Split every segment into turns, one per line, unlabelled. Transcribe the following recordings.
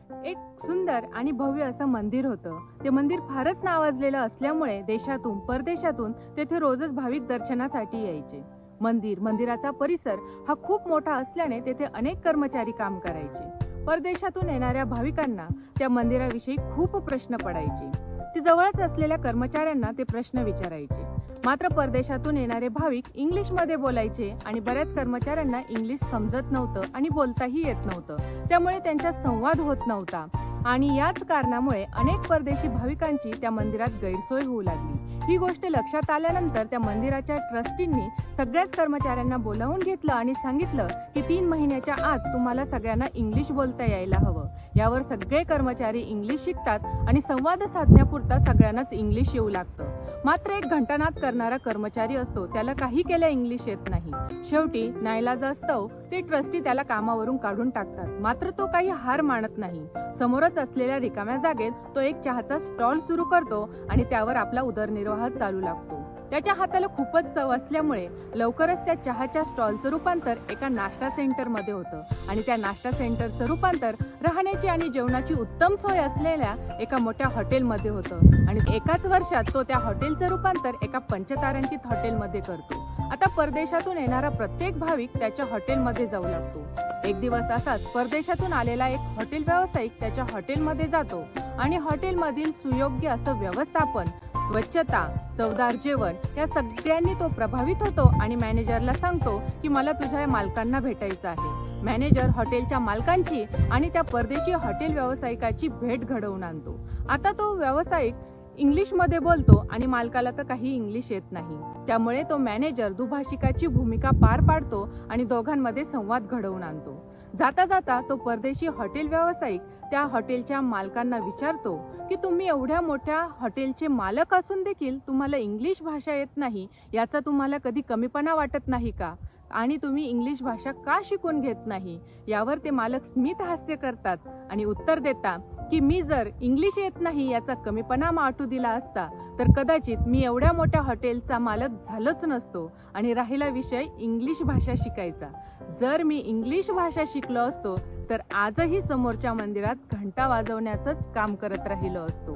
एक सुंदर आणि भव्य असं मंदिर होतं. ते मंदिर फारच नावाजलेलं असल्यामुळे देशातून परदेशातून तेथे रोजच भाविक दर्शनासाठी यायचे. मंदिराचा परिसर हा खूप मोठा असल्याने तेथे अनेक कर्मचारी काम करायचे. परदेशातून येणाऱ्या भाविकांना त्या मंदिराविषयी खूप प्रश्न पडायचे. ते जवळच असलेल्या कर्मचाऱ्यांना ते प्रश्न विचारायचे. मात्र परदेशातून येणारे भाविक इंग्लिशमध्ये बोलायचे आणि बऱ्याच कर्मचाऱ्यांना इंग्लिश समजत नव्हतं आणि बोलताही येत नव्हतं. त्यामुळे त्यांच्यात संवाद होत नव्हता आणि याच कारणामुळे अनेक परदेशी भाविकांची त्या मंदिरात गैरसोय होऊ लागली. ही गोष्ट लक्षात आल्यानंतर त्या मंदिराच्या ट्रस्टींनी सगळ्याच कर्मचाऱ्यांना बोलावून घेतलं आणि सांगितलं की 3 महिन्याच्या आत तुम्हाला सगळ्यांना इंग्लिश बोलता यायला हवं. यावर सगळे कर्मचारी इंग्लिश शिकतात आणि संवाद साधण्यापुरता सगळ्यांनाच इंग्लिश येऊ लागतं. मात्र एक घंटानाद करणारा कर्मचारी असतो, त्याला काही केल्या इंग्लिश येत नाही. शेवटी नाईलाजास्तव ते ट्रस्टी त्याला कामावरून काढून टाकतात. मात्र तो काही हार मानत नाही. समोरच असलेल्या रिकाम्या जागेत तो एक चहाचा स्टॉल सुरू करतो आणि त्यावर आपला उदरनिर्वाह चालू लागतो. त्याच्या हाताला खूपच चव असल्यामुळे लवकरच त्या चहाच्या स्टॉलचं रूपांतर एका नाश्ता सेंटरमध्ये होतं आणि त्या नाश्ता सेंटरचं रूपांतर राहण्याची आणि जेवणाची उत्तम सोय असलेल्या एका मोठ्या हॉटेलमध्ये होतं आणि एकाच वर्षात तो त्या हॉटेलचं रूपांतर एका पंचतारांकित हॉटेलमध्ये करतो. आता परदेशातून येणारा प्रत्येक भाविक त्याच्या हॉटेलमध्ये जाऊ लागतो. एक दिवस असाच परदेशातून आलेला एक हॉटेल व्यावसायिक त्याच्या हॉटेलमध्ये जातो आणि हॉटेलमधील सुयोग्य असं व्यवस्थापन, स्वच्छता, चवदार जेवण या सगळ्यांनी तो प्रभावित होतो आणि मॅनेजरला सांगतो की मला तुझ्या मालकांना भेटायचं आहे. मॅनेजर हॉटेलच्या मालकांची आणि त्या परदेशी हॉटेल व्यावसायिकाची भेट घडवून आणतो. आता तो व्यावसायिक इंग्लिशमध्ये बोलतो आणि मालकाला तर काही इंग्लिश येत नाही. त्यामुळे तो मॅनेजर दुभाषिकाची भूमिका पार पाडतो आणि दोघांमध्ये संवाद घडवून आणतो. जाता जाता तो परदेशी हॉटेल व्यावसायिक त्या हॉटेलच्या मालकांना विचारतो की तुम्ही एवढ्या मोठ्या हॉटेलचे मालक असून देखील तुम्हाला इंग्लिश भाषा येत नाही, याचा तुम्हाला कधी कमीपणा वाटत नाही का? आणि तुम्ही इंग्लिश भाषा का शिकून घेत नाही? यावर ते मालक स्मित हास्य करतात आणि उत्तर देतात की मी जर इंग्लिश येत नाही याचा कमीपणा वाटू दिला असता तर कदाचित मी एवढ्या मोठ्या हॉटेलचा मालक झालोच नसतो आणि राहिला विषय इंग्लिश भाषा शिकायचा. जर मी इंग्लिश भाषा शिकलो असतो तर आजही समोरच्या मंदिरात घंटा वाजवण्याचंच काम करत राहिलो असतो.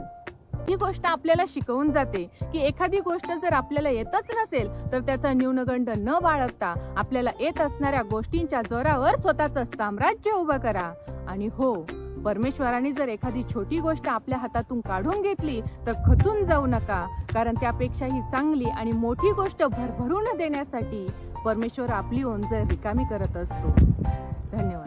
ही गोष्ट आपल्याला शिकवून जाते की एखादी गोष्ट जर आपल्याला येतच नसेल तर त्याचा न्यूनगंड न बाळगता आपल्याला येत असणाऱ्या गोष्टींच्या जोरावर स्वतःचं साम्राज्य उभं करा. आणि हो, परमेश्वराने जर एखादी छोटी गोष्ट आपल्या हातातून काढून घेतली तर खचून जाऊ नका, कारण त्यापेक्षाही चांगली आणि मोठी गोष्ट भरभरून देण्यासाठी परमेश्वर आपली ओंजळ रिकामी करत असतो. धन्यवाद.